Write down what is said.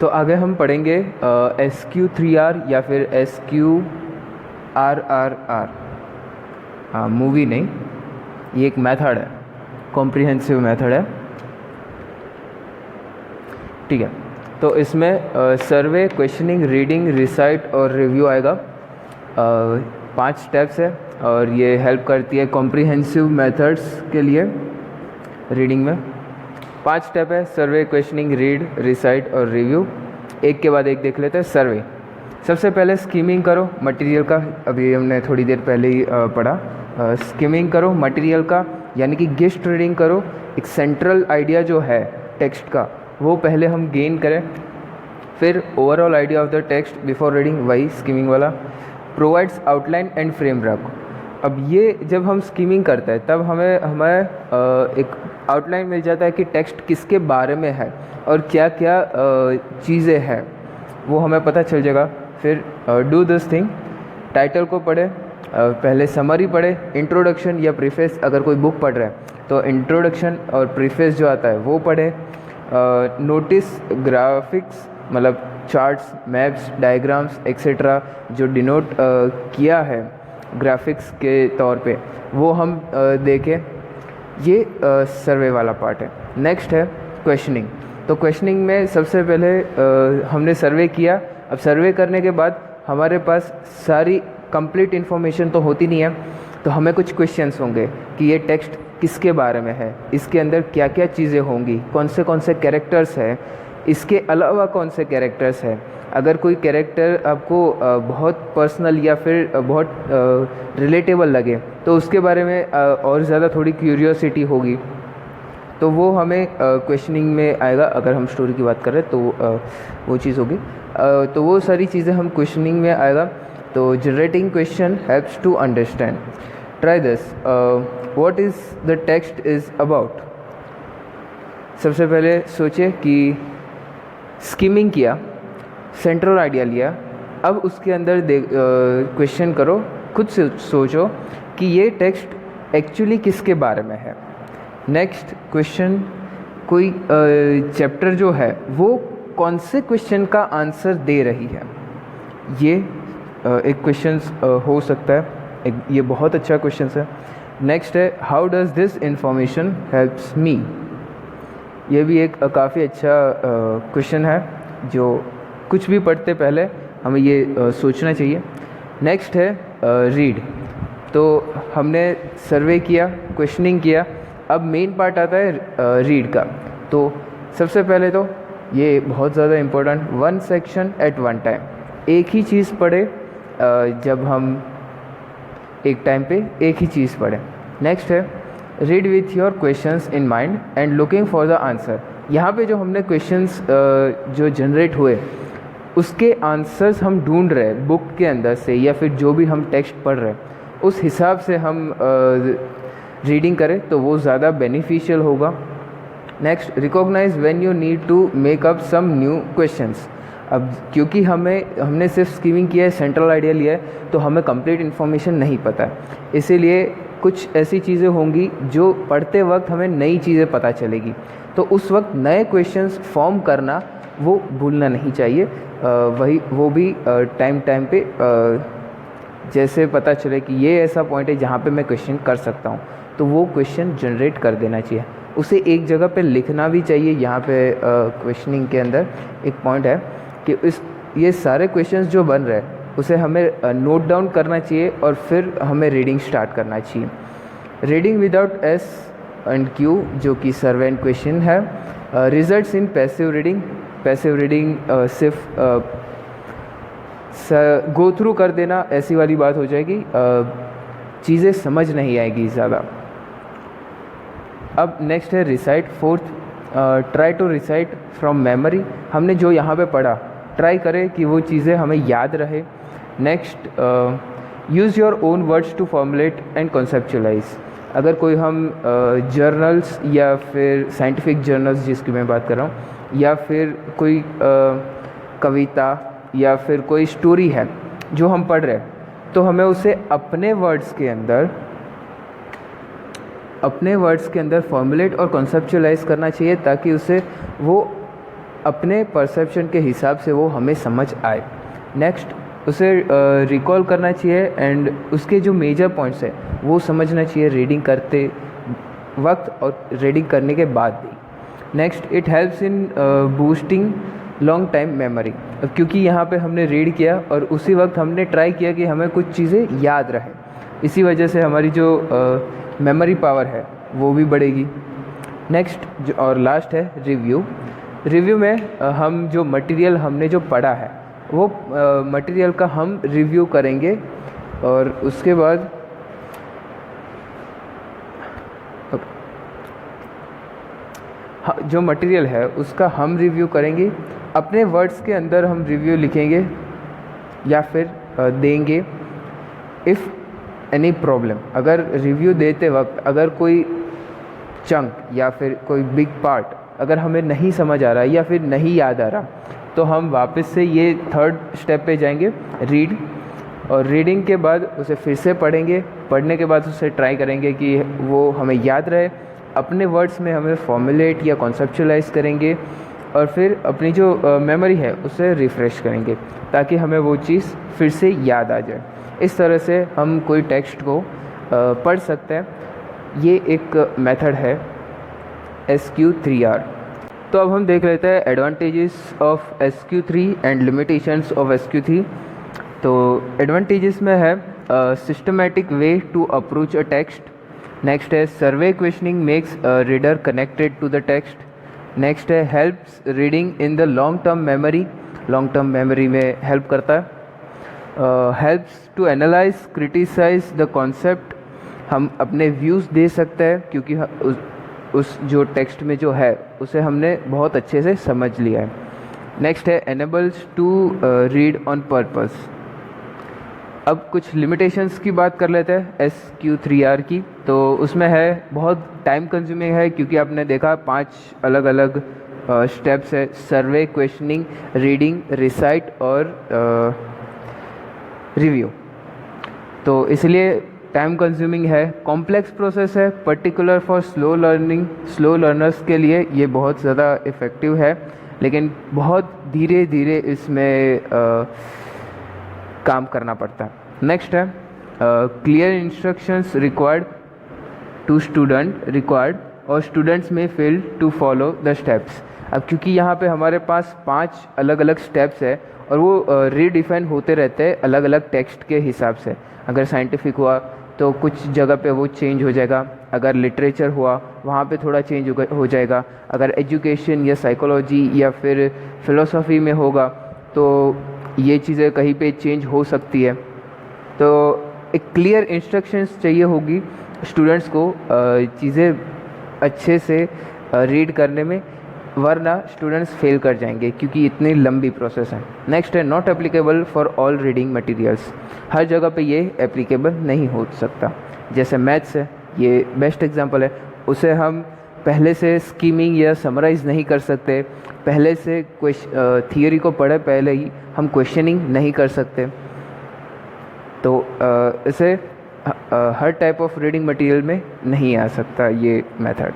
तो आगे हम पढ़ेंगे SQ3R या फिर SQRRR। हाँ, मूवी नहीं, ये एक मेथड है, कॉम्प्रिहेंसिव मेथड है। ठीक है, तो इसमें सर्वे, क्वेश्चनिंग, रीडिंग, रिसाइट और रिव्यू आएगा। 5 स्टेप्स है और ये हेल्प करती है कॉम्प्रिहेंसिव मेथड्स के लिए। रीडिंग में 5 स्टेप है, सर्वे, क्वेश्चनिंग, रीड, रिसाइट और रिव्यू। एक के बाद एक देख लेते हैं। सर्वे, सबसे पहले स्कीमिंग करो मटेरियल का, अभी हमने थोड़ी देर पहले ही पढ़ा। स्कीमिंग करो मटेरियल का, यानी कि गेस्ट रीडिंग करो। एक सेंट्रल आइडिया जो है टेक्स्ट का वो पहले हम गेन करें, फिर overall idea of the text before reading, वही स्कीमिंग वाला। Provides outline and framework. अब ये जब हम स्कीमिंग करते हैं तब हमें एक आउटलाइन मिल जाता है कि टेक्स्ट किसके बारे में है और क्या क्या चीज़ें हैं, वो हमें पता चल जाएगा। फिर डू दिस थिंग, टाइटल को पढ़े, पहले समरी पढ़े, इंट्रोडक्शन या प्रीफेस, अगर कोई बुक पढ़ रहा है तो इंट्रोडक्शन और प्रीफेस जो आता है वो पढ़े। नोटिस ग्राफिक्स, मतलब चार्ट्स, मैप्स, डायग्राम्स एक्सेट्रा जो डिनोट किया है ग्राफिक्स के तौर पे, वो हम देखें। ये सर्वे वाला पार्ट है। नेक्स्ट है क्वेश्चनिंग। तो क्वेश्चनिंग में सबसे पहले हमने सर्वे किया। अब सर्वे करने के बाद हमारे पास सारी कंप्लीट इन्फॉर्मेशन तो होती नहीं है, तो हमें कुछ क्वेश्चंस होंगे कि ये टेक्स्ट किसके बारे में है, इसके अंदर क्या क्या चीज़ें होंगी, कौन से कैरेक्टर्स हैं, इसके अलावा कौन से कैरेक्टर्स हैं। अगर कोई कैरेक्टर आपको बहुत पर्सनल या फिर बहुत रिलेटेबल लगे तो उसके बारे में और ज़्यादा थोड़ी क्यूरियोसिटी होगी, तो वो हमें क्वेश्चनिंग में आएगा। अगर हम स्टोरी की बात करें तो वो चीज़ होगी, तो वो सारी चीज़ें हम क्वेश्चनिंग में आएगा। तो generating question helps to understand. Try this, what is the text is about. सबसे पहले सोचे कि स्कीमिंग किया, सेंट्रल आइडिया लिया, अब उसके अंदर क्वेश्चन करो, खुद से सोचो कि ये टेक्स्ट एक्चुअली किसके बारे में है। नेक्स्ट क्वेश्चन, कोई चैप्टर जो है वो कौन से क्वेश्चन का आंसर दे रही है, ये एक क्वेश्चन हो सकता है। ये बहुत अच्छा क्वेश्चन है। नेक्स्ट है how does this information helps me. ये भी एक काफ़ी अच्छा क्वेश्चन है जो कुछ भी पढ़ते पहले हमें ये सोचना चाहिए। नेक्स्ट है रीड। तो हमने सर्वे किया, क्वेश्चनिंग किया, अब मेन पार्ट आता है रीड का। तो सबसे पहले तो ये बहुत ज़्यादा इम्पोर्टेंट, 1 सेक्शन एट 1 टाइम, एक ही चीज़ पढ़े, जब हम एक टाइम पे एक ही चीज़ पढ़ें। नेक्स्ट है read with your questions in mind and looking for the answer. यहाँ पे जो हमने क्वेश्चंस जो जनरेट हुए उसके आंसर्स हम ढूंढ रहे हैं बुक के अंदर से, या फिर जो भी हम टेक्स्ट पढ़ रहे हैं उस हिसाब से हम रीडिंग करें तो वो ज़्यादा बेनिफिशियल होगा। Next, recognize when you need to make up some new questions. अब क्योंकि हमने सिर्फ स्कीमिंग किया है, सेंट्रल आइडिया लिया है, तो हमें कंप्लीट इन्फॉर्मेशन नहीं पता है, इसीलिए कुछ ऐसी चीज़ें होंगी जो पढ़ते वक्त हमें नई चीज़ें पता चलेगी, तो उस वक्त नए क्वेश्चंस फॉर्म करना वो भूलना नहीं चाहिए। वो भी टाइम पे जैसे पता चले कि ये ऐसा पॉइंट है जहाँ पे मैं क्वेश्चन कर सकता हूँ, तो वो क्वेश्चन जनरेट कर देना चाहिए। उसे एक जगह पे लिखना भी चाहिए। यहाँ पे क्वेश्चनिंग के अंदर एक पॉइंट है कि ये सारे क्वेश्चंस जो बन रहे हैं उसे हमें नोट डाउन करना चाहिए और फिर हमें रीडिंग स्टार्ट करना चाहिए। Reading without S and Q, जो कि सर्वे एंड क्वेश्चन है। Results in passive reading. Passive reading सिर्फ गो थ्रू कर देना, ऐसी वाली बात हो जाएगी, चीज़ें समझ नहीं आएगी ज़्यादा। अब नेक्स्ट है recite. 4th, try to recite from memory. हमने जो यहाँ पे पढ़ा ट्राई करें कि वो चीज़ें हमें याद रहे। Next, use your own words to formulate and conceptualize. अगर कोई हम जर्नल्स या फिर साइंटिफिक जर्नल्स जिसकी मैं बात कर रहा हूँ, या फिर कोई कविता या फिर कोई स्टोरी है जो हम पढ़ रहे हैं, तो हमें उसे अपने वर्ड्स के अंदर फॉर्मुलेट और कॉन्सेप्चुलाइज करना चाहिए, ताकि उसे वो अपने परसेप्शन के हिसाब से वो हमें समझ आए। नेक्स्ट, उसे रिकॉल करना चाहिए एंड उसके जो मेजर पॉइंट्स है वो समझना चाहिए रीडिंग करते वक्त और रीडिंग करने के बाद भी। Next, it helps in boosting long time memory, क्योंकि यहाँ पे हमने रीड किया और उसी वक्त हमने ट्राई किया कि हमें कुछ चीज़ें याद रहे, इसी वजह से हमारी जो मेमोरी पावर है वो भी बढ़ेगी। नेक्स्ट जो और लास्ट है रिव्यू। रिव्यू में हम जो मटेरियल हमने जो पढ़ा है वो मटेरियल का हम रिव्यू करेंगे और उसके बाद जो मटेरियल है उसका हम रिव्यू करेंगे, अपने वर्ड्स के अंदर हम रिव्यू लिखेंगे या फिर देंगे। इफ़ एनी प्रॉब्लम, अगर रिव्यू देते वक्त अगर कोई चंक या फिर कोई बिग पार्ट अगर हमें नहीं समझ आ रहा है या फिर नहीं याद आ रहा, तो हम वापस से ये थर्ड स्टेप पे जाएंगे, रीड, और रीडिंग के बाद उसे फिर से पढ़ेंगे, पढ़ने के बाद उसे ट्राई करेंगे कि वो हमें याद रहे, अपने वर्ड्स में हमें फॉर्मुलेट या कॉन्सेप्चुलाइज करेंगे और फिर अपनी जो मेमोरी है उसे रिफ़्रेश करेंगे ताकि हमें वो चीज़ फिर से याद आ जाए। इस तरह से हम कोई टेक्स्ट को पढ़ सकते हैं। ये एक मेथड है SQ3R। तो अब हम देख लेते हैं advantages of SQ3 and limitations of SQ3। तो एडवांटेजेस में है systematic way to approach a text. Next है survey questioning makes reader connected to the text. Next है helps reading in the long term memory, long term memory में help करता है। Helps to analyse criticise the concept, हम अपने views दे सकते हैं क्योंकि उस जो टेक्स्ट में जो है उसे हमने बहुत अच्छे से समझ लिया है। नेक्स्ट है enables to read on purpose. अब कुछ लिमिटेशंस की बात कर लेते हैं SQ3R की। तो उसमें है बहुत टाइम कंज्यूमिंग है क्योंकि आपने देखा 5 अलग अलग स्टेप्स है, सर्वे, क्वेश्चनिंग, रीडिंग, रिसाइट और रिव्यू। तो इसलिए टाइम कंज्यूमिंग है, कॉम्प्लेक्स प्रोसेस है, पर्टिकुलर फॉर स्लो लर्नर्स के लिए ये बहुत ज़्यादा इफ़ेक्टिव है, लेकिन बहुत धीरे धीरे इसमें काम करना पड़ता है। नेक्स्ट है clear instructions required to student required और स्टूडेंट्स में fail to follow the steps. अब क्योंकि यहाँ पे हमारे पास 5 अलग अलग स्टेप्स है और वो रीडिफाइन होते रहते हैं अलग अलग टेक्स्ट के हिसाब से। अगर साइंटिफिक हुआ तो कुछ जगह पे वो चेंज हो जाएगा, अगर लिटरेचर हुआ वहाँ पे थोड़ा चेंज हो जाएगा, अगर एजुकेशन या साइकोलॉजी या फिर फिलोसफी में होगा तो ये चीज़ें कहीं पे चेंज हो सकती है। तो एक क्लियर इंस्ट्रक्शंस चाहिए होगी स्टूडेंट्स को चीज़ें अच्छे से रीड करने में, वरना स्टूडेंट्स फेल कर जाएंगे क्योंकि इतनी लंबी प्रोसेस है। नेक्स्ट है not applicable for all reading materials. हर जगह पे ये एप्लीकेबल नहीं हो सकता। जैसे मैथ्स है, ये बेस्ट एग्जांपल है, उसे हम पहले से स्कीमिंग या समराइज़ नहीं कर सकते, पहले से थियरी को पढ़े पहले ही हम क्वेश्चनिंग नहीं कर सकते। तो इसे हर टाइप ऑफ रीडिंग मटेरियल में नहीं आ सकता ये मेथड।